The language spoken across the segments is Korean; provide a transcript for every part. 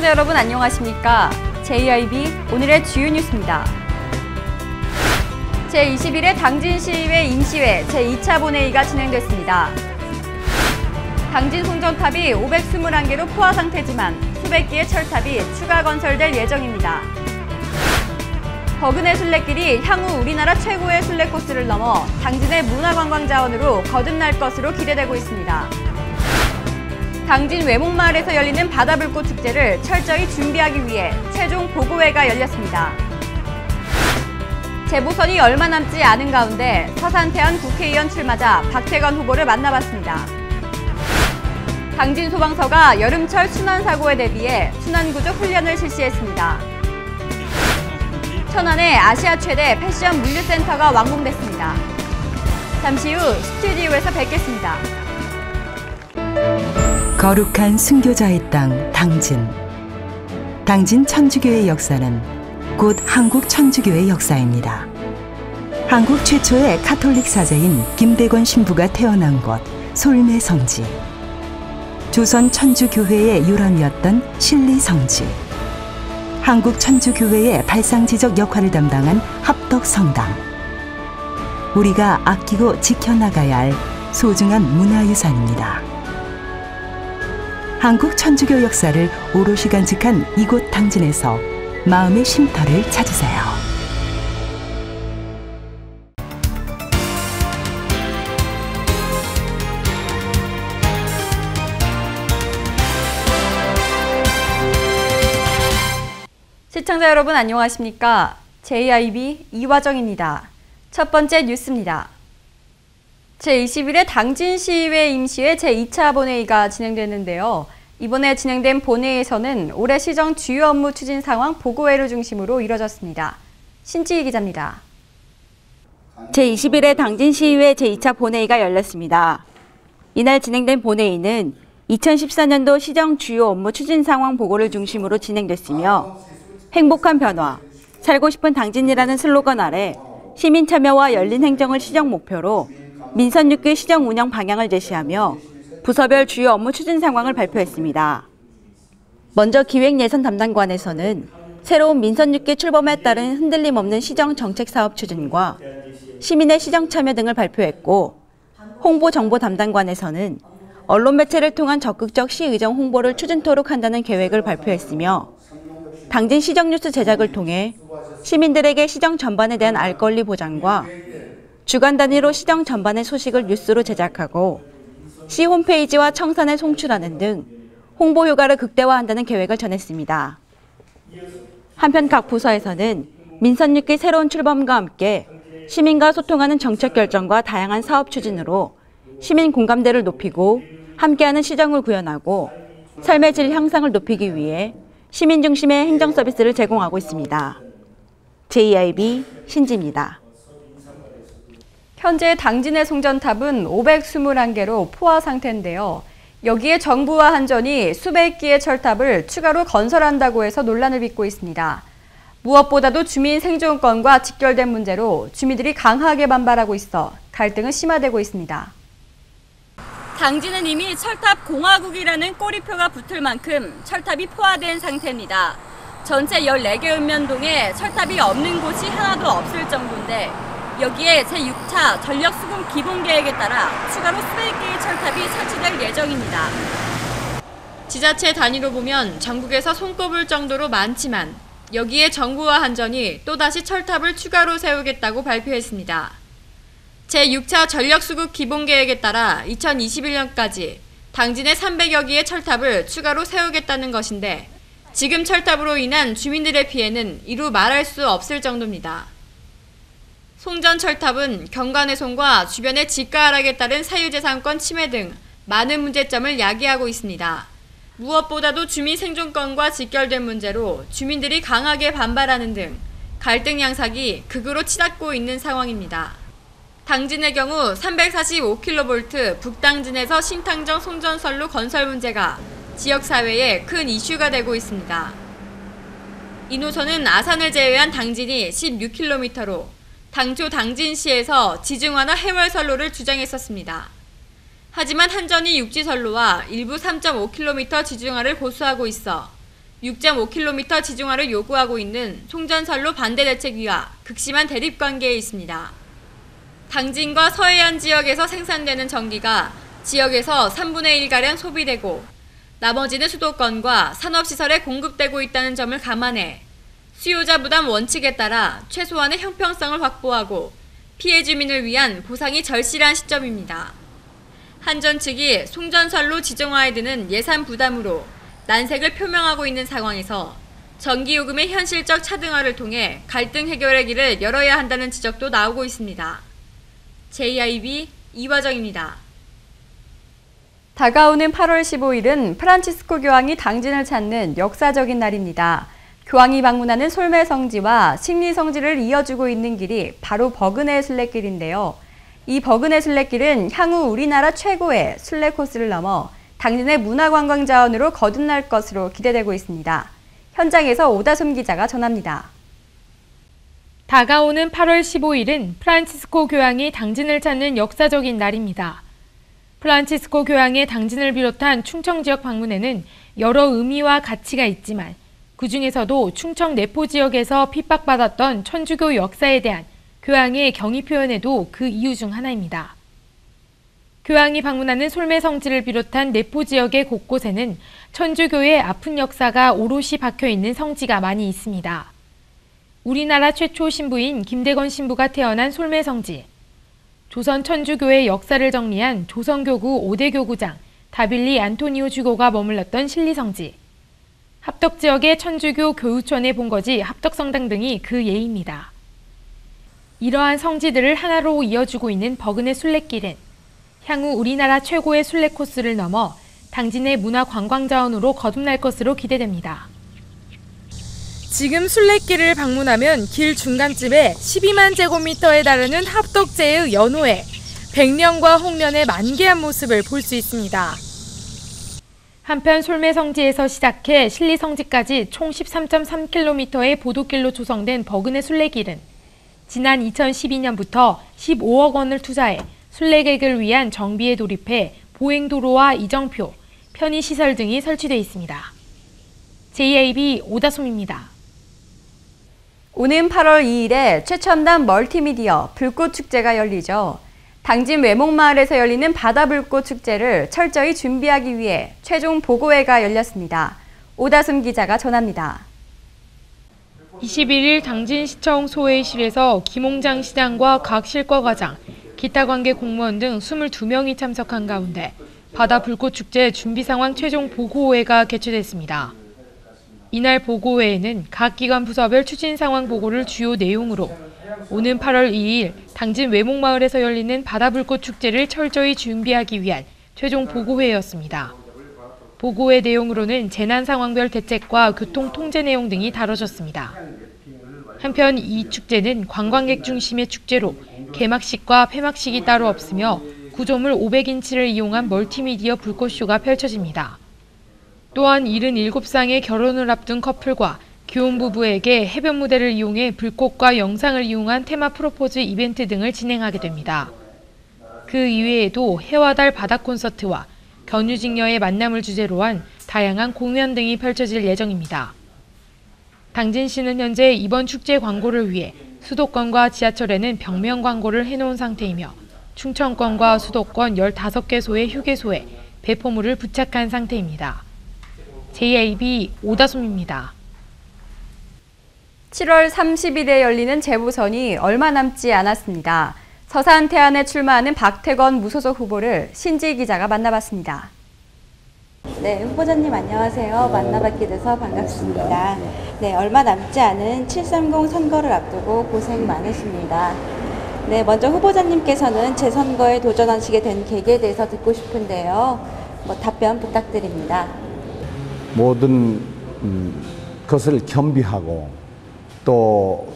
시청자 여러분 안녕하십니까? JIB 오늘의 주요 뉴스입니다. 제21회 당진시의회 임시회 제2차 본회의가 진행됐습니다. 당진 송전탑이 521개로 포화 상태지만 수백 개의 철탑이 추가 건설될 예정입니다. 버그네 순례길이 향후 우리나라 최고의 순례 코스를 넘어 당진의 문화관광 자원으로 거듭날 것으로 기대되고 있습니다. 당진 외목마을에서 열리는 바다불꽃 축제를 철저히 준비하기 위해 최종 보고회가 열렸습니다. 재보선이 얼마 남지 않은 가운데 서산태안 국회의원 출마자 박태건 후보를 만나봤습니다. 당진 소방서가 여름철 순환사고에 대비해 순환구조 훈련을 실시했습니다. 천안의 아시아 최대 패션 물류센터가 완공됐습니다. 잠시 후 스튜디오에서 뵙겠습니다. 거룩한 순교자의 땅 당진. 당진 천주교의 역사는 곧 한국 천주교의 역사입니다. 한국 최초의 카톨릭 사제인 김대권 신부가 태어난 곳 솔매 성지. 조선 천주교회의 유람이었던 신리 성지. 한국 천주교회의 발상지적 역할을 담당한 합덕 성당. 우리가 아끼고 지켜나가야 할 소중한 문화유산입니다. 한국 천주교 역사를 오롯이 간직한 이곳 당진에서 마음의 쉼터를 찾으세요. 시청자 여러분 안녕하십니까? JIB 이화정입니다. 첫 번째 뉴스입니다. 제21회 당진시의회 임시회 제2차 본회의가 진행됐는데요. 이번에 진행된 본회의에서는 올해 시정 주요 업무 추진 상황 보고회를 중심으로 이뤄졌습니다. 신지희 기자입니다. 제21회 당진시의회 제2차 본회의가 열렸습니다. 이날 진행된 본회의는 2014년도 시정 주요 업무 추진 상황 보고를 중심으로 진행됐으며 행복한 변화, 살고 싶은 당진이라는 슬로건 아래 시민 참여와 열린 행정을 시정 목표로 민선 6기 시정 운영 방향을 제시하며 부서별 주요 업무 추진 상황을 발표했습니다. 먼저 기획예산 담당관에서는 새로운 민선 6기 출범에 따른 흔들림 없는 시정 정책 사업 추진과 시민의 시정 참여 등을 발표했고, 홍보 정보 담당관에서는 언론 매체를 통한 적극적 시의정 홍보를 추진토록 한다는 계획을 발표했으며, 당진 시정 뉴스 제작을 통해 시민들에게 시정 전반에 대한 알 권리 보장과 주간 단위로 시정 전반의 소식을 뉴스로 제작하고 시 홈페이지와 청산에 송출하는 등 홍보 효과를 극대화한다는 계획을 전했습니다. 한편 각 부서에서는 민선 6기 새로운 출범과 함께 시민과 소통하는 정책 결정과 다양한 사업 추진으로 시민 공감대를 높이고 함께하는 시정을 구현하고 삶의 질 향상을 높이기 위해 시민 중심의 행정 서비스를 제공하고 있습니다. JIB 신지입니다. 현재 당진의 송전탑은 521개로 포화 상태인데요. 여기에 정부와 한전이 수백 개의 철탑을 추가로 건설한다고 해서 논란을 빚고 있습니다. 무엇보다도 주민 생존권과 직결된 문제로 주민들이 강하게 반발하고 있어 갈등은 심화되고 있습니다. 당진은 이미 철탑 공화국이라는 꼬리표가 붙을 만큼 철탑이 포화된 상태입니다. 전체 14개 읍면동에 철탑이 없는 곳이 하나도 없을 정도인데, 여기에 제6차 전력수급 기본계획에 따라 추가로 수백 개의 철탑이 설치될 예정입니다. 지자체 단위로 보면 전국에서 손꼽을 정도로 많지만 여기에 정부와 한전이 또다시 철탑을 추가로 세우겠다고 발표했습니다. 제6차 전력수급 기본계획에 따라 2021년까지 당진에 300여 개의 철탑을 추가로 세우겠다는 것인데, 지금 철탑으로 인한 주민들의 피해는 이루 말할 수 없을 정도입니다. 송전 철탑은 경관훼손과 주변의 지가 하락에 따른 사유재산권 침해 등 많은 문제점을 야기하고 있습니다. 무엇보다도 주민 생존권과 직결된 문제로 주민들이 강하게 반발하는 등 갈등 양상이 극으로 치닫고 있는 상황입니다. 당진의 경우 345kV 북당진에서 신당정 송전선로 건설 문제가 지역사회에 큰 이슈가 되고 있습니다. 이 노선은 아산을 제외한 당진이 16km로 당초 당진시에서 지중화나 해월선로를 주장했었습니다. 하지만 한전이 육지선로와 일부 3.5km 지중화를 고수하고 있어 6.5km 지중화를 요구하고 있는 송전선로 반대대책위와 극심한 대립관계에 있습니다. 당진과 서해안 지역에서 생산되는 전기가 지역에서 3분의 1가량 소비되고 나머지는 수도권과 산업시설에 공급되고 있다는 점을 감안해 수요자 부담 원칙에 따라 최소한의 형평성을 확보하고 피해 주민을 위한 보상이 절실한 시점입니다. 한전 측이 송전선로 지정화에 드는 예산 부담으로 난색을 표명하고 있는 상황에서 전기요금의 현실적 차등화를 통해 갈등 해결의 길을 열어야 한다는 지적도 나오고 있습니다. JIB 이화정입니다. 다가오는 8월 15일은 프란치스코 교황이 당진을 찾는 역사적인 날입니다. 교황이 방문하는 솔메 성지와 식리 성지를 이어주고 있는 길이 바로 버그네 순례길인데요. 이 버그네 순례길은 향후 우리나라 최고의 순례 코스를 넘어 당진의 문화관광 자원으로 거듭날 것으로 기대되고 있습니다. 현장에서 오다솜 기자가 전합니다. 다가오는 8월 15일은 프란치스코 교황이 당진을 찾는 역사적인 날입니다. 프란치스코 교황의 당진을 비롯한 충청 지역 방문에는 여러 의미와 가치가 있지만 그중에서도 충청 내포 지역에서 핍박받았던 천주교 역사에 대한 교황의 경의 표현에도 그 이유 중 하나입니다. 교황이 방문하는 솔메 성지를 비롯한 내포 지역의 곳곳에는 천주교의 아픈 역사가 오롯이 박혀있는 성지가 많이 있습니다. 우리나라 최초 신부인 김대건 신부가 태어난 솔메 성지, 조선 천주교의 역사를 정리한 조선교구 5대 교구장 다빌리 안토니오 주교가 머물렀던 신리성지, 합덕지역의 천주교 교우촌의 본거지 합덕성당 등이 그 예입니다. 이러한 성지들을 하나로 이어주고 있는 버그네 순례길은 향후 우리나라 최고의 순례 코스를 넘어 당진의 문화 관광 자원으로 거듭날 것으로 기대됩니다. 지금 순례길을 방문하면 길 중간쯤에 12만 제곱미터에 달하는 합덕제의 연호에 백년과 홍련의 만개한 모습을 볼 수 있습니다. 한편 솔메성지에서 시작해 신리성지까지 총 13.3km의 보도길로 조성된 버그네 순례길은 지난 2012년부터 15억 원을 투자해 순례객을 위한 정비에 돌입해 보행도로와 이정표, 편의시설 등이 설치돼 있습니다. JIB 오다솜입니다. 오는 8월 2일에 최첨단 멀티미디어 불꽃축제가 열리죠. 당진 외목마을에서 열리는 바다불꽃 축제를 철저히 준비하기 위해 최종 보고회가 열렸습니다. 오다솜 기자가 전합니다. 21일 당진시청 소회의실에서 김홍장 시장과 각 실과과장, 기타 관계 공무원 등 22명이 참석한 가운데 바다불꽃축제 준비상황 최종 보고회가 개최됐습니다. 이날 보고회에는 각 기관 부서별 추진 상황 보고를 주요 내용으로 오는 8월 2일 당진 외목마을에서 열리는 바다불꽃 축제를 철저히 준비하기 위한 최종 보고회였습니다. 보고회 내용으로는 재난 상황별 대책과 교통 통제 내용 등이 다뤄졌습니다. 한편 이 축제는 관광객 중심의 축제로 개막식과 폐막식이 따로 없으며 구조물 500인치를 이용한 멀티미디어 불꽃쇼가 펼쳐집니다. 또한 77쌍의 결혼을 앞둔 커플과 교훈부부에게 해변 무대를 이용해 불꽃과 영상을 이용한 테마 프로포즈 이벤트 등을 진행하게 됩니다. 그 이외에도 해와 달 바다 콘서트와 견유직녀의 만남을 주제로 한 다양한 공연 등이 펼쳐질 예정입니다. 당진시는 현재 이번 축제 광고를 위해 수도권과 지하철에는 벽면 광고를 해놓은 상태이며 충청권과 수도권 15개소의 휴게소에 배포물을 부착한 상태입니다. JIB 오다솜입니다. 7월 30일에 열리는 재보선이 얼마 남지 않았습니다. 서산 태안에 출마하는 박태건 무소속 후보를 신지 기자가 만나봤습니다. 네, 후보자님 안녕하세요. 만나뵙게 돼서 반갑습니다. 네, 얼마 남지 않은 730 선거를 앞두고 고생 많으십니다. 네, 먼저 후보자님께서는 재선거에 도전하시게 된 계기에 대해서 듣고 싶은데요. 답변 부탁드립니다. 모든 것을 겸비하고 또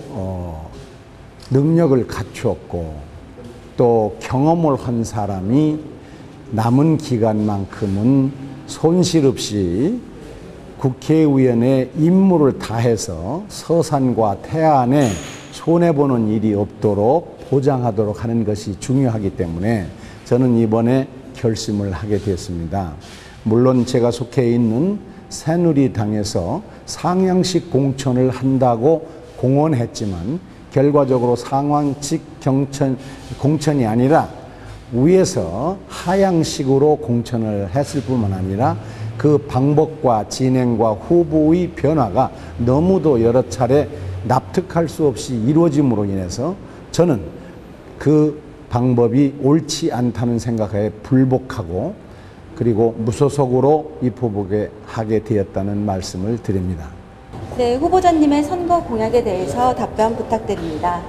능력을 갖추었고 또 경험을 한 사람이 남은 기간만큼은 손실 없이 국회의원의 임무를 다해서 서산과 태안에 손해보는 일이 없도록 보장하도록 하는 것이 중요하기 때문에 저는 이번에 결심을 하게 됐습니다. 물론 제가 속해 있는 새누리당에서 상향식 공천을 한다고 공언했지만 결과적으로 상향식 공천이 아니라 위에서 하향식으로 공천을 했을 뿐만 아니라 그 방법과 진행과 후보의 변화가 너무도 여러 차례 납득할 수 없이 이루어짐으로 인해서 저는 그 방법이 옳지 않다는 생각에 불복하고 그리고 무소속으로 입후보에 하게 되었다는 말씀을 드립니다. 네, 후보자님의 선거 공약에 대해서 답변 부탁드립니다.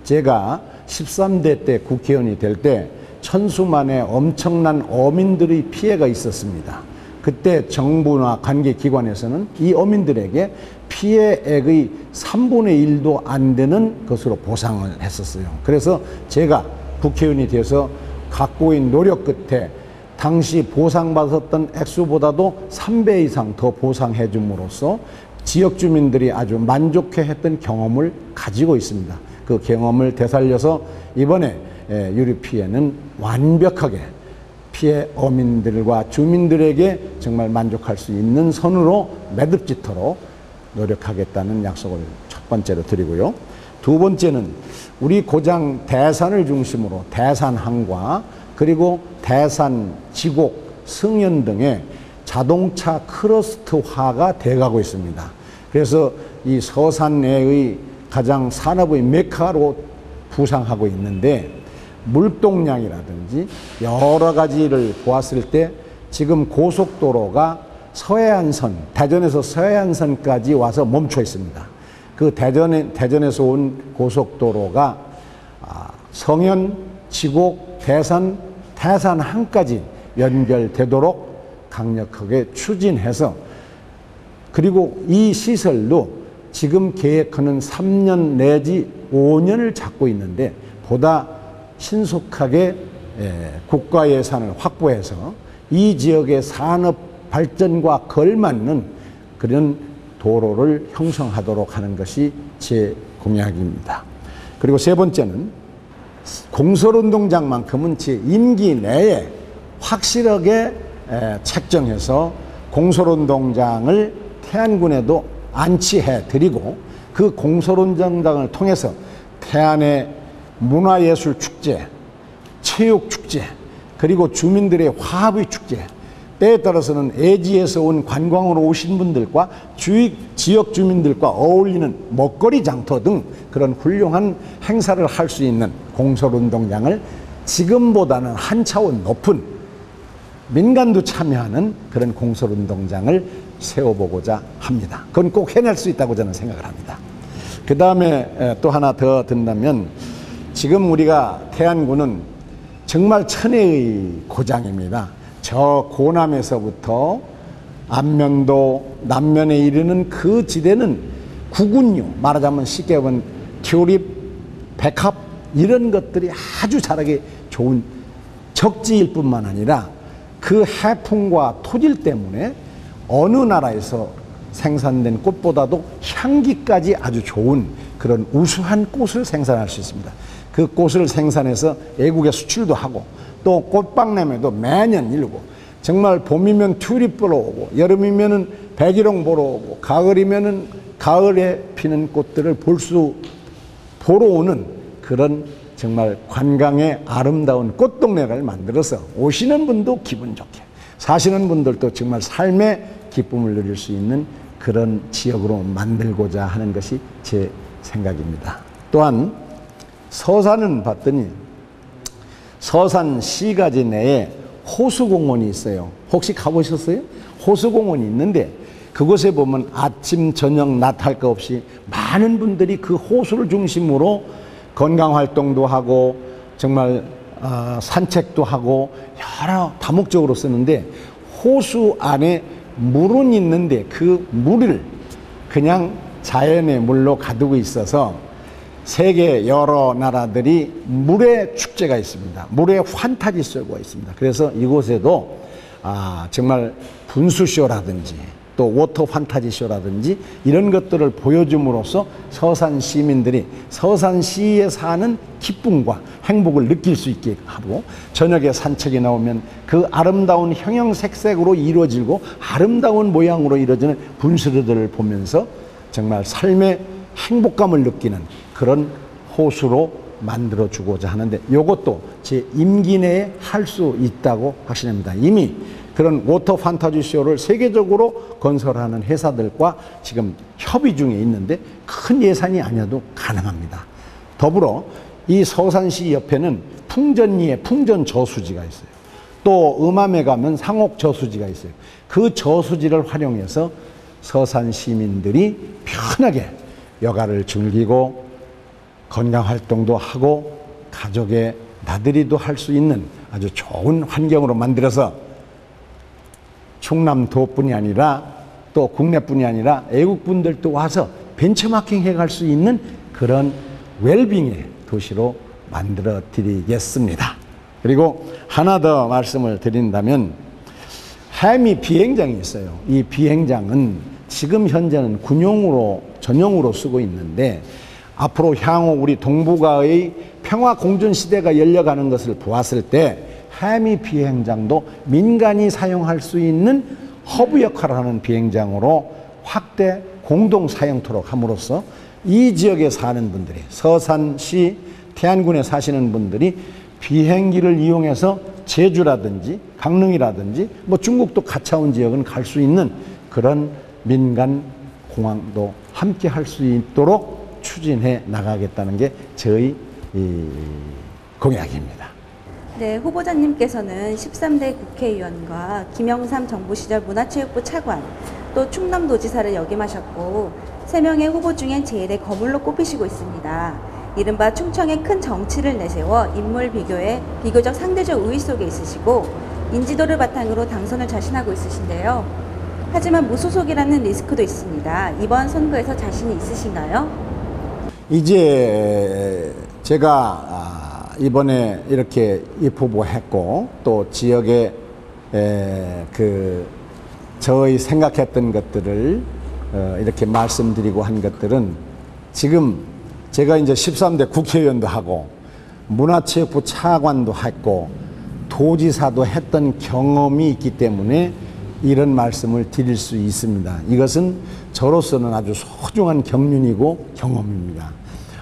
제가 13대 때 국회의원이 될 때 천수만의 엄청난 어민들의 피해가 있었습니다. 그때 정부나 관계기관에서는 이 어민들에게 피해액의 3분의 1도 안 되는 것으로 보상을 했었어요. 그래서 제가 국회의원이 돼서 갖고 있는 노력 끝에 당시 보상받았던 액수보다도 3배 이상 더 보상해 줌으로써 지역 주민들이 아주 만족해했던 경험을 가지고 있습니다. 그 경험을 되살려서 이번에 유류 피해는 완벽하게 피해 어민들과 주민들에게 정말 만족할 수 있는 선으로 매듭짓도록 노력하겠다는 약속을 첫 번째로 드리고요. 두 번째는 우리 고장 대산을 중심으로 대산항과 그리고 대산, 지곡, 승연 등의 자동차 클러스터화가 돼가고 있습니다. 그래서 이 서산 내의 가장 산업의 메카로 부상하고 있는데 물동량이라든지 여러 가지를 보았을 때 지금 고속도로가 서해안선, 대전에서 서해안선까지 와서 멈춰 있습니다. 그 대전에서 온 고속도로가 성현, 지곡, 대산, 대산항까지 연결되도록 강력하게 추진해서 그리고 이 시설도 지금 계획하는 3년 내지 5년을 잡고 있는데 보다 신속하게 국가 예산을 확보해서 이 지역의 산업 발전과 걸맞는 그런 도로를 형성하도록 하는 것이 제 공약입니다. 그리고 세 번째는 공설운동장만큼은 제 임기 내에 확실하게 책정해서 공설운동장을 태안군에도 안치해 드리고 그 공설운동장을 통해서 태안의 문화예술축제, 체육축제, 그리고 주민들의 화합의 축제, 때에 따라서는 애지에서 온 관광으로 오신 분들과 지역 주민들과 어울리는 먹거리 장터 등 그런 훌륭한 행사를 할 수 있는 공설운동장을 지금보다는 한 차원 높은 민간도 참여하는 그런 공설운동장을 세워보고자 합니다. 그건 꼭 해낼 수 있다고 저는 생각을 합니다. 그 다음에 또 하나 더 든다면 지금 우리가 태안군은 정말 천혜의 고장입니다. 저 고남에서부터 안면도, 남면에 이르는 그 지대는 구군류, 말하자면 쉽게 보면 튤립, 백합 이런 것들이 아주 자라기 좋은 적지일 뿐만 아니라 그 해풍과 토질 때문에 어느 나라에서 생산된 꽃보다도 향기까지 아주 좋은 그런 우수한 꽃을 생산할 수 있습니다. 그 꽃을 생산해서 외국에 수출도 하고 또 꽃박람회도 매년 열고 정말 봄이면 튤립 보러 오고 여름이면은 백일홍 보러 오고 가을이면은 가을에 피는 꽃들을 보러 오는 그런 정말 관광의 아름다운 꽃동네를 만들어서 오시는 분도 기분 좋게 사시는 분들도 정말 삶의 기쁨을 누릴 수 있는 그런 지역으로 만들고자 하는 것이 제 생각입니다. 또한 서산은 봤더니 서산 시가지 내에 호수공원이 있어요. 혹시 가보셨어요? 호수공원이 있는데 그곳에 보면 아침, 저녁, 낮 할 거 없이 많은 분들이 그 호수를 중심으로 건강활동도 하고 정말 산책도 하고 여러 다목적으로 쓰는데 호수 안에 물은 있는데 그 물을 그냥 자연의 물로 가두고 있어서 세계 여러 나라들이 물의 축제가 있습니다. 물의 환타지 쇼가 있습니다. 그래서 이곳에도 정말 분수쇼라든지 또 워터 판타지 쇼라든지 이런 것들을 보여줌으로써 서산 시민들이 서산시에 사는 기쁨과 행복을 느낄 수 있게 하고, 저녁에 산책이 나오면 그 아름다운 형형색색으로 이루어지고 아름다운 모양으로 이루어지는 분수들을 보면서 정말 삶의 행복감을 느끼는 그런 호수로 만들어주고자 하는데, 이것도 제 임기 내에 할 수 있다고 확신합니다. 이미 그런 워터 판타지 쇼를 세계적으로 건설하는 회사들과 지금 협의 중에 있는데 큰 예산이 아니어도 가능합니다. 더불어 이 서산시 옆에는 풍전리에 풍전 저수지가 있어요. 또 음암에 가면 상옥 저수지가 있어요. 그 저수지를 활용해서 서산 시민들이 편하게 여가를 즐기고 건강활동도 하고 가족의 나들이도 할 수 있는 아주 좋은 환경으로 만들어서 충남도뿐이 아니라 또 국내뿐이 아니라 외국분들도 와서 벤처마킹 해갈 수 있는 그런 웰빙의 도시로 만들어 드리겠습니다. 그리고 하나 더 말씀을 드린다면, 해미 비행장이 있어요. 이 비행장은 지금 현재는 군용으로 전용으로 쓰고 있는데, 앞으로 향후 우리 동북아의 평화 공존 시대가 열려가는 것을 보았을 때 해미 비행장도 민간이 사용할 수 있는 허브 역할을 하는 비행장으로 확대 공동 사용토록 함으로써 이 지역에 사는 분들이, 서산시 태안군에 사시는 분들이 비행기를 이용해서 제주라든지 강릉이라든지 뭐 중국도 가까운 지역은 갈 수 있는 그런 민간 공항도 함께 할 수 있도록 추진해 나가겠다는 게 저희 공약입니다. 네, 후보자님께서는 13대 국회의원과 김영삼 정부 시절 문화체육부 차관, 또 충남도지사를 역임하셨고 3명의 후보 중엔 제일의 거물로 꼽히시고 있습니다. 이른바 충청의 큰 정치를 내세워 인물 비교에 비교적 상대적 우위 속에 있으시고 인지도를 바탕으로 당선을 자신하고 있으신데요. 하지만 무소속이라는 리스크도 있습니다. 이번 선거에서 자신이 있으신가요? 이제 제가 이번에 이렇게 입후보했고 또 지역에 저희 생각했던 것들을 이렇게 말씀드리고 한 것들은, 지금 제가 이제 13대 국회의원도 하고 문화체육부 차관도 했고 도지사도 했던 경험이 있기 때문에 이런 말씀을 드릴 수 있습니다. 이것은 저로서는 아주 소중한 경륜이고 경험입니다.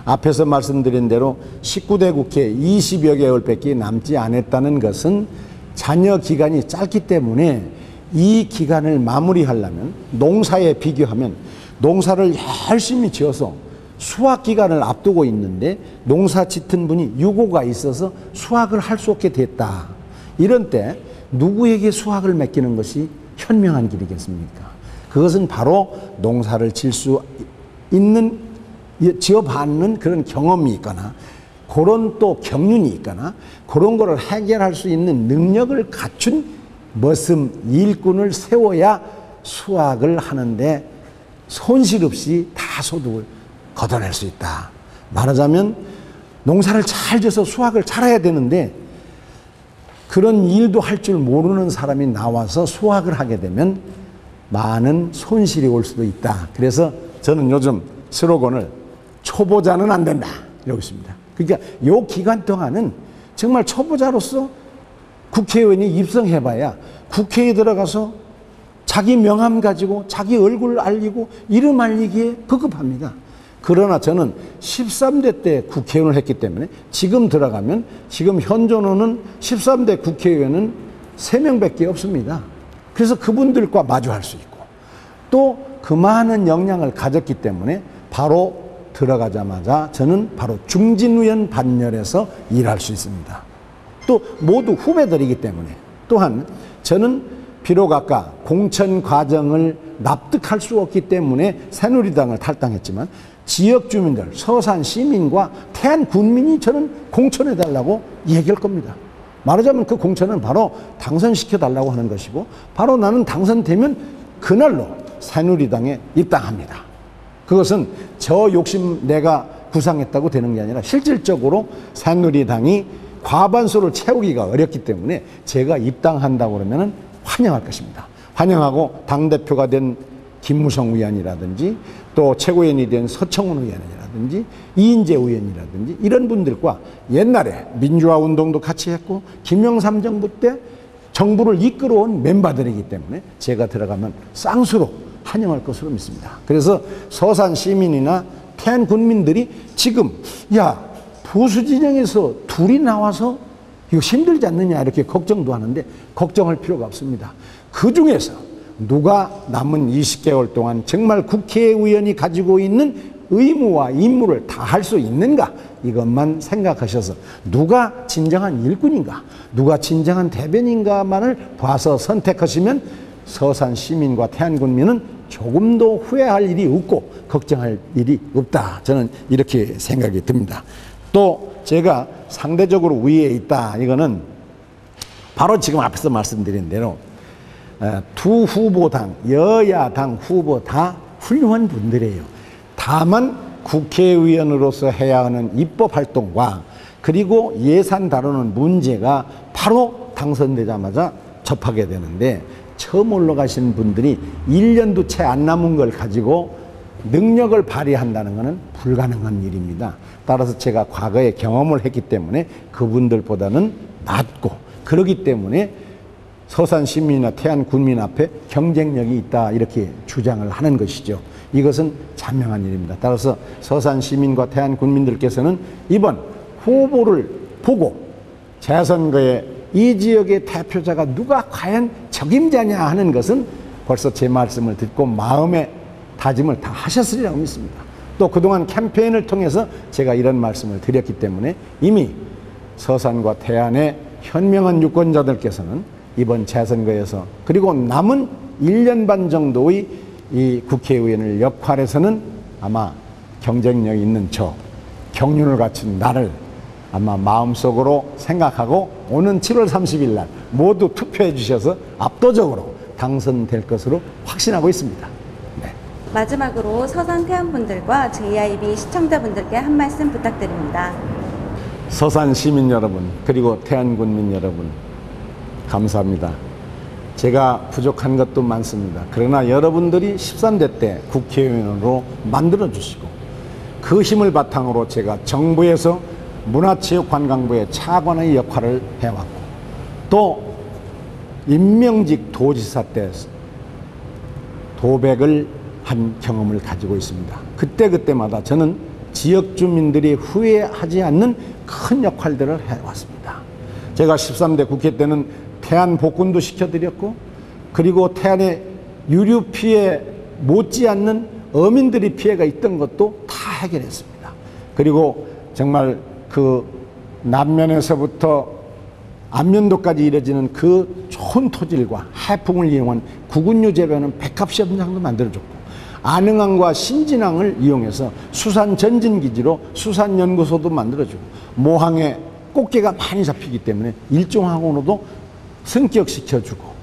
앞에서 말씀드린 대로 19대 국회 20여 개월밖에 남지 않았다는 것은 잔여 기간이 짧기 때문에 이 기간을 마무리하려면, 농사에 비교하면 농사를 열심히 지어서 수확 기간을 앞두고 있는데 농사 짓는 분이 유고가 있어서 수확을 할 수 없게 됐다. 이런 때 누구에게 수확을 맡기는 것이 현명한 길이겠습니까? 그것은 바로 농사를 질 수 있는, 지어받는 그런 경험이 있거나 그런 또 경륜이 있거나 그런 거를 해결할 수 있는 능력을 갖춘 머슴 일꾼을 세워야 수확을 하는데 손실 없이 다 소득을 걷어낼 수 있다. 말하자면 농사를 잘 지어서 수확을 잘해야 되는데 그런 일도 할 줄 모르는 사람이 나와서 수확을 하게 되면 많은 손실이 올 수도 있다. 그래서 저는 요즘 슬로건을 초보자는 안 된다 이러고 있습니다. 그러니까 요 기간 동안은 정말 초보자로서 국회의원이 입성해봐야 국회에 들어가서 자기 명함 가지고 자기 얼굴 알리고 이름 알리기에 급급합니다. 그러나 저는 13대 때 국회의원을 했기 때문에 지금 들어가면 지금 현존하는 13대 국회의원은 3명밖에 없습니다. 그래서 그분들과 마주할 수 있고 또 그 많은 역량을 가졌기 때문에 바로 들어가자마자 저는 바로 중진위원 반열에서 일할 수 있습니다. 또 모두 후배들이기 때문에 또한 저는 비록 아까 공천 과정을 납득할 수 없기 때문에 새누리당을 탈당했지만 지역 주민들, 서산 시민과 태안 군민이 저는 공천해달라고 얘기할 겁니다. 말하자면 그 공천은 바로 당선시켜달라고 하는 것이고 바로 나는 당선되면 그날로 새누리당에 입당합니다. 그것은 저 욕심 내가 구상했다고 되는 게 아니라 실질적으로 새누리당이 과반수를 채우기가 어렵기 때문에 제가 입당한다고 그러면 환영할 것입니다. 환영하고 당대표가 된 김무성 의원이라든지 또 최고위원이 된 서청원 의원이라든지 이인재 의원이라든지 이런 분들과 옛날에 민주화 운동도 같이 했고 김영삼 정부 때 정부를 이끌어온 멤버들이기 때문에 제가 들어가면 쌍수로 환영할 것으로 믿습니다. 그래서 서산 시민이나 태안 군민들이 지금 야 보수 진영에서 둘이 나와서 이거 힘들지 않느냐 이렇게 걱정도 하는데 걱정할 필요가 없습니다. 그 중에서 누가 남은 20개월 동안 정말 국회의원이 가지고 있는 의무와 임무를 다 할 수 있는가 이것만 생각하셔서 누가 진정한 일꾼인가 누가 진정한 대변인가만을 봐서 선택하시면 서산 시민과 태안 군민은 조금도 후회할 일이 없고 걱정할 일이 없다. 저는 이렇게 생각이 듭니다. 또 제가 상대적으로 위에 있다. 이거는 바로 지금 앞에서 말씀드린 대로 두 후보당, 여야당 후보 다 훌륭한 분들이에요. 다만 국회의원으로서 해야 하는 입법활동과 그리고 예산 다루는 문제가 바로 당선되자마자 접하게 되는데 처음 올라가신 분들이 1년도 채 안 남은 걸 가지고 능력을 발휘한다는 것은 불가능한 일입니다. 따라서 제가 과거에 경험을 했기 때문에 그분들보다는 낫고 그렇기 때문에 서산 시민이나 태안 군민 앞에 경쟁력이 있다 이렇게 주장을 하는 것이죠. 이것은 자명한 일입니다. 따라서 서산 시민과 태안 군민들께서는 이번 후보를 보고 재선거에 이 지역의 대표자가 누가 과연 적임자냐 하는 것은 벌써 제 말씀을 듣고 마음의 다짐을 다 하셨으리라고 믿습니다. 또 그동안 캠페인을 통해서 제가 이런 말씀을 드렸기 때문에 이미 서산과 태안의 현명한 유권자들께서는 이번 재선거에서 그리고 남은 1년 반 정도의 이 국회의원을 역할에서는 아마 경쟁력 있는 저 경륜을 갖춘 나를 아마 마음속으로 생각하고 오는 7월 30일 날 모두 투표해 주셔서 압도적으로 당선될 것으로 확신하고 있습니다. 네. 마지막으로 서산 태안분들과 JIB 시청자분들께 한 말씀 부탁드립니다. 서산 시민 여러분 그리고 태안 군민 여러분 감사합니다. 제가 부족한 것도 많습니다. 그러나 여러분들이 13대 때 국회의원으로 만들어 주시고 그 힘을 바탕으로 제가 정부에서 문화체육관광부의 차관의 역할을 해왔고 또 임명직 도지사 때 도백을 한 경험을 가지고 있습니다. 그때마다 저는 지역 주민들이 후회하지 않는 큰 역할들을 해왔습니다. 제가 13대 국회 때는 태안 복군도 시켜드렸고 그리고 태안의 유류 피해 못지않는 어민들이 피해가 있던 것도 다 해결했습니다. 그리고 정말 그 남면에서부터 안면도까지 이뤄지는 그 좋은 토질과 해풍을 이용한 구근류 재배하는 백합시 현장도 만들어줬고 안흥항과 신진항을 이용해서 수산 전진기지로 수산연구소도 만들어주고 모항에 꽃게가 많이 잡히기 때문에 일종학원으로도 승격시켜주고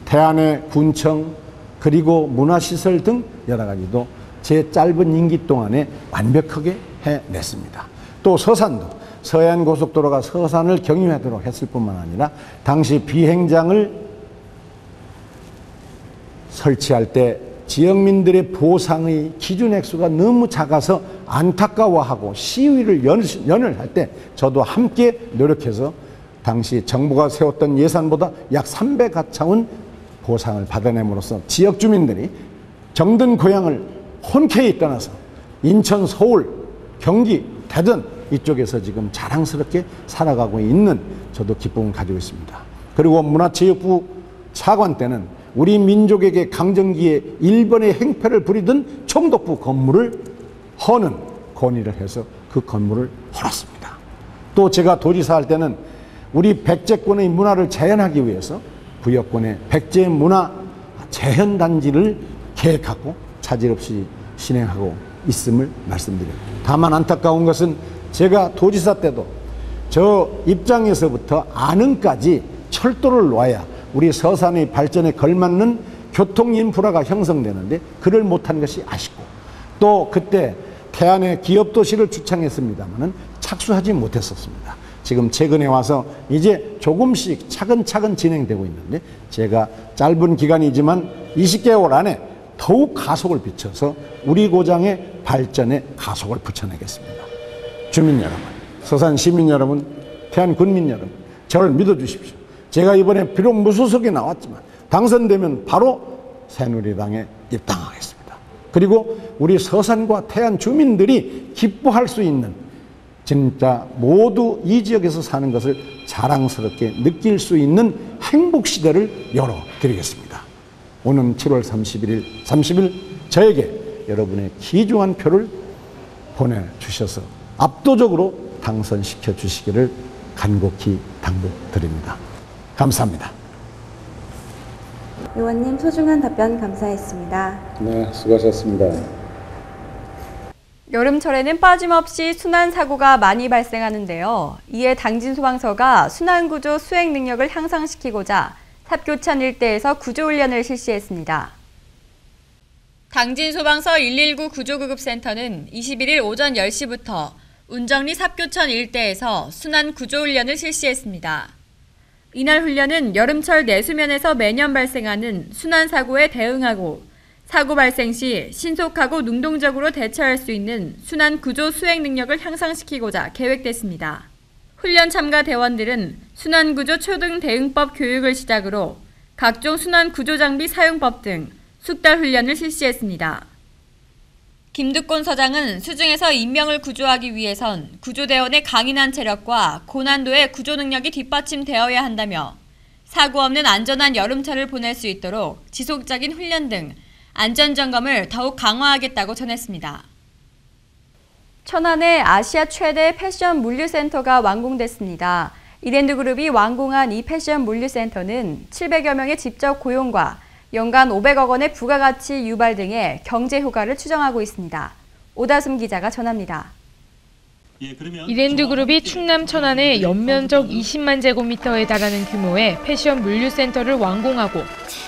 태안의 군청 그리고 문화시설 등 여러 가지도 제 짧은 임기 동안에 완벽하게 해냈습니다. 또 서산도 서해안고속도로가 서산을 경유하도록 했을 뿐만 아니라 당시 비행장을 설치할 때 지역민들의 보상의 기준 액수가 너무 작아서 안타까워하고 시위를 연을 할 때 저도 함께 노력해서 당시 정부가 세웠던 예산보다 약 300가 보상을 받아냄으로써 지역 주민들이 정든 고향을 혼쾌히 떠나서 인천, 서울, 경기, 대전 이쪽에서 지금 자랑스럽게 살아가고 있는 저도 기쁨을 가지고 있습니다. 그리고 문화체육부 차관 때는 우리 민족에게 강점기에 일본의 행패를 부리던 총독부 건물을 허는 건의를 해서 그 건물을 헐었습니다. 또 제가 도지사 할 때는 우리 백제권의 문화를 재현하기 위해서 부여권의 백제문화 재현단지를 계획하고 차질 없이 진행하고 있음을 말씀드립니다. 다만 안타까운 것은 제가 도지사 때도 저 입장에서부터 안흥까지 철도를 놔야 우리 서산의 발전에 걸맞는 교통 인프라가 형성되는데 그를 못한 것이 아쉽고 또 그때 태안의 기업도시를 주창했습니다마는 착수하지 못했었습니다. 지금 최근에 와서 이제 조금씩 차근차근 진행되고 있는데 제가 짧은 기간이지만 20개월 안에 더욱 가속을 비춰서 우리 고장의 발전에 가속을 붙여내겠습니다. 주민 여러분, 서산 시민 여러분, 태안 군민 여러분, 저를 믿어주십시오. 제가 이번에 비록 무소속에 나왔지만 당선되면 바로 새누리당에 입당하겠습니다. 그리고 우리 서산과 태안 주민들이 기뻐할 수 있는 진짜 모두 이 지역에서 사는 것을 자랑스럽게 느낄 수 있는 행복 시대를 열어드리겠습니다. 오는 7월 30일 저에게 여러분의 귀중한 표를 보내주셔서 압도적으로 당선시켜 주시기를 간곡히 당부드립니다. 감사합니다. 의원님 소중한 답변 감사했습니다. 네, 수고하셨습니다. 여름철에는 빠짐없이 순환사고가 많이 발생하는데요. 이에 당진소방서가 순환구조 수행 능력을 향상시키고자 삽교천 일대에서 구조훈련을 실시했습니다. 당진소방서 119 구조구급센터는 21일 오전 10시부터 운정리 삽교천 일대에서 순환구조훈련을 실시했습니다. 이날 훈련은 여름철 내수면에서 매년 발생하는 순환사고에 대응하고 사고 발생 시 신속하고 능동적으로 대처할 수 있는 순환구조 수행 능력을 향상시키고자 계획됐습니다. 훈련 참가 대원들은 순환구조 초등 대응법 교육을 시작으로 각종 순환구조장비 사용법 등 숙달 훈련을 실시했습니다. 김두권 서장은 수중에서 인명을 구조하기 위해선 구조대원의 강인한 체력과 고난도의 구조 능력이 뒷받침되어야 한다며 사고 없는 안전한 여름철을 보낼 수 있도록 지속적인 훈련 등 안전점검을 더욱 강화하겠다고 전했습니다. 천안의 아시아 최대 패션 물류센터가 완공됐습니다. 이랜드그룹이 완공한 이 패션 물류센터는 700여 명의 직접 고용과 연간 500억 원의 부가가치 유발 등의 경제 효과를 추정하고 있습니다. 오다숨 기자가 전합니다. 이랜드그룹이 충남 천안에 연면적 20만 제곱미터에 달하는 규모의 패션 물류센터를 완공하고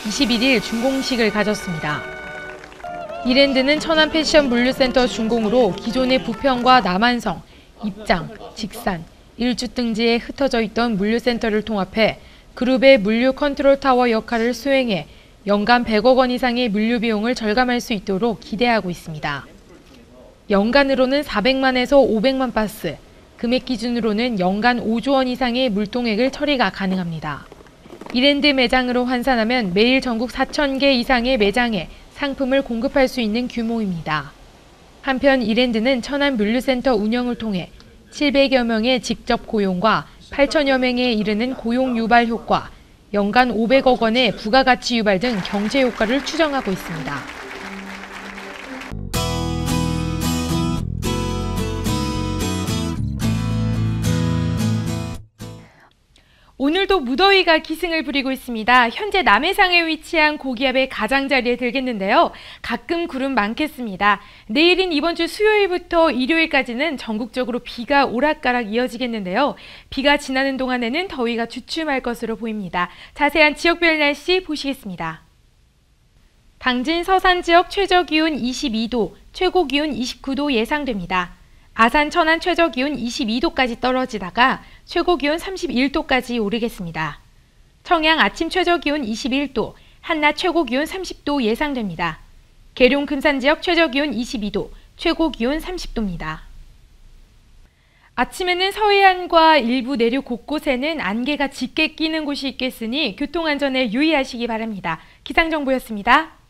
21일 준공식을 가졌습니다. 이랜드는 천안 패션 물류센터 준공으로 기존의 부평과 남한성, 입장, 직산, 일주 등지에 흩어져 있던 물류센터를 통합해 그룹의 물류 컨트롤 타워 역할을 수행해 연간 100억 원 이상의 물류 비용을 절감할 수 있도록 기대하고 있습니다. 연간으로는 400만에서 500만 바스, 금액 기준으로는 연간 5조 원 이상의 물동액을 처리가 가능합니다. 이랜드 매장으로 환산하면 매일 전국 4,000개 이상의 매장에 상품을 공급할 수 있는 규모입니다. 한편 이랜드는 천안 물류센터 운영을 통해 700여 명의 직접 고용과 8천여 명에 이르는 고용 유발 효과, 연간 500억 원의 부가가치 유발 등 경제 효과를 추정하고 있습니다. 오늘도 무더위가 기승을 부리고 있습니다. 현재 남해상에 위치한 고기압의 가장자리에 들겠는데요. 가끔 구름 많겠습니다. 내일인 이번 주 수요일부터 일요일까지는 전국적으로 비가 오락가락 이어지겠는데요. 비가 지나는 동안에는 더위가 주춤할 것으로 보입니다. 자세한 지역별 날씨 보시겠습니다. 당진 서산 지역 최저기온 22도, 최고기온 29도 예상됩니다. 아산 천안 최저기온 22도까지 떨어지다가 최고기온 31도까지 오르겠습니다. 청양 아침 최저기온 21도, 한낮 최고기온 30도 예상됩니다. 계룡 금산 지역 최저기온 22도, 최고기온 30도입니다. 아침에는 서해안과 일부 내륙 곳곳에는 안개가 짙게 끼는 곳이 있겠으니 교통안전에 유의하시기 바랍니다. 기상정보였습니다.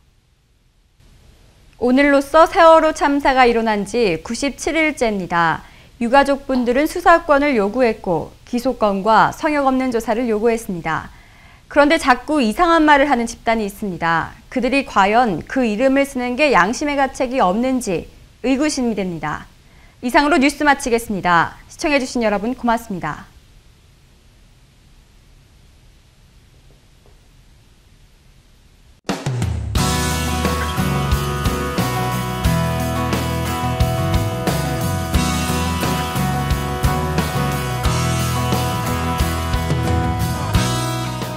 오늘로써 세월호 참사가 일어난 지 97일째입니다. 유가족분들은 수사권을 요구했고 기소권과 성역 없는 조사를 요구했습니다. 그런데 자꾸 이상한 말을 하는 집단이 있습니다. 그들이 과연 그 이름을 쓰는 게 양심의 가책이 없는지 의구심이 됩니다. 이상으로 뉴스 마치겠습니다. 시청해주신 여러분 고맙습니다.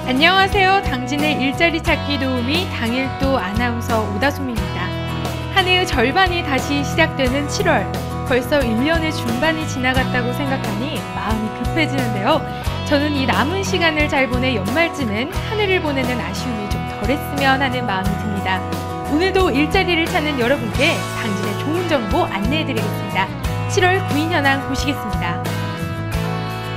안녕하세요. 당진의 일자리 찾기 도우미 당일도 아나운서 오다솜입니다. 한 해의 절반이 다시 시작되는 7월. 벌써 1년의 중반이 지나갔다고 생각하니 마음이 급해지는데요. 저는 이 남은 시간을 잘 보내 연말쯤엔 하늘을 보내는 아쉬움이 좀 덜했으면 하는 마음이 듭니다. 오늘도 일자리를 찾는 여러분께 당진의 좋은 정보 안내해드리겠습니다. 7월 9인 현황 보시겠습니다.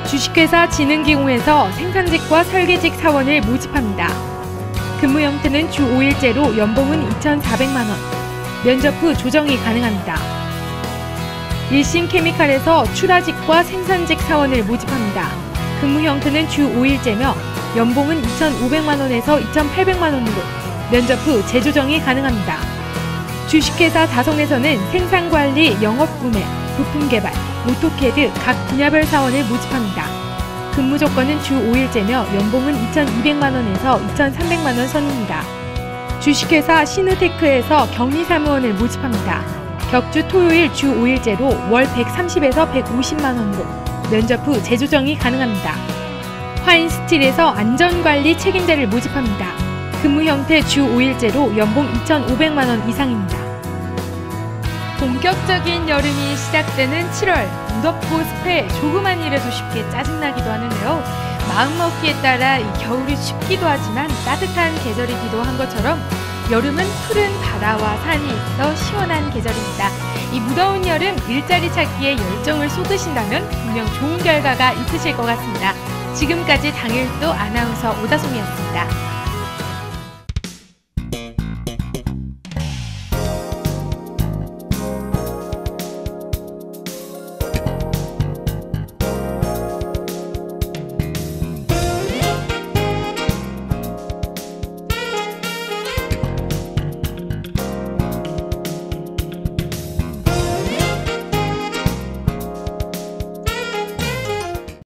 주식회사 진흥기공에서 생산직과 설계직 사원을 모집합니다. 근무 형태는 주 5일제로 연봉은 2,400만 원, 면접 후 조정이 가능합니다. 일신케미칼에서 출하직과 생산직 사원을 모집합니다. 근무 형태는 주 5일제며 연봉은 2,500만 원에서 2,800만 원으로 면접 후 재조정이 가능합니다. 주식회사 다성에서는 생산관리, 영업구매, 부품개발, 오토캐드 각 분야별 사원을 모집합니다. 근무 조건은 주 5일제며 연봉은 2,200만 원에서 2,300만 원 선입니다. 주식회사 시누테크에서 격리사무원을 모집합니다. 격주 토요일 주 5일제로 월 130에서 150만 원으로 면접 후 재조정이 가능합니다. 화인스틸에서 안전관리 책임자를 모집합니다. 근무 형태 주 5일제로 연봉 2,500만 원 이상입니다. 본격적인 여름이 시작되는 7월, 무덥고 습해 조그만 일에도 쉽게 짜증나기도 하는데요. 마음먹기에 따라 이 겨울이 춥기도 하지만 따뜻한 계절이기도 한 것처럼 여름은 푸른 바다와 산이 있어 시원한 계절입니다. 이 무더운 여름 일자리 찾기에 열정을 쏟으신다면 분명 좋은 결과가 있으실 것 같습니다. 지금까지 당일도 아나운서 오다솜이었습니다.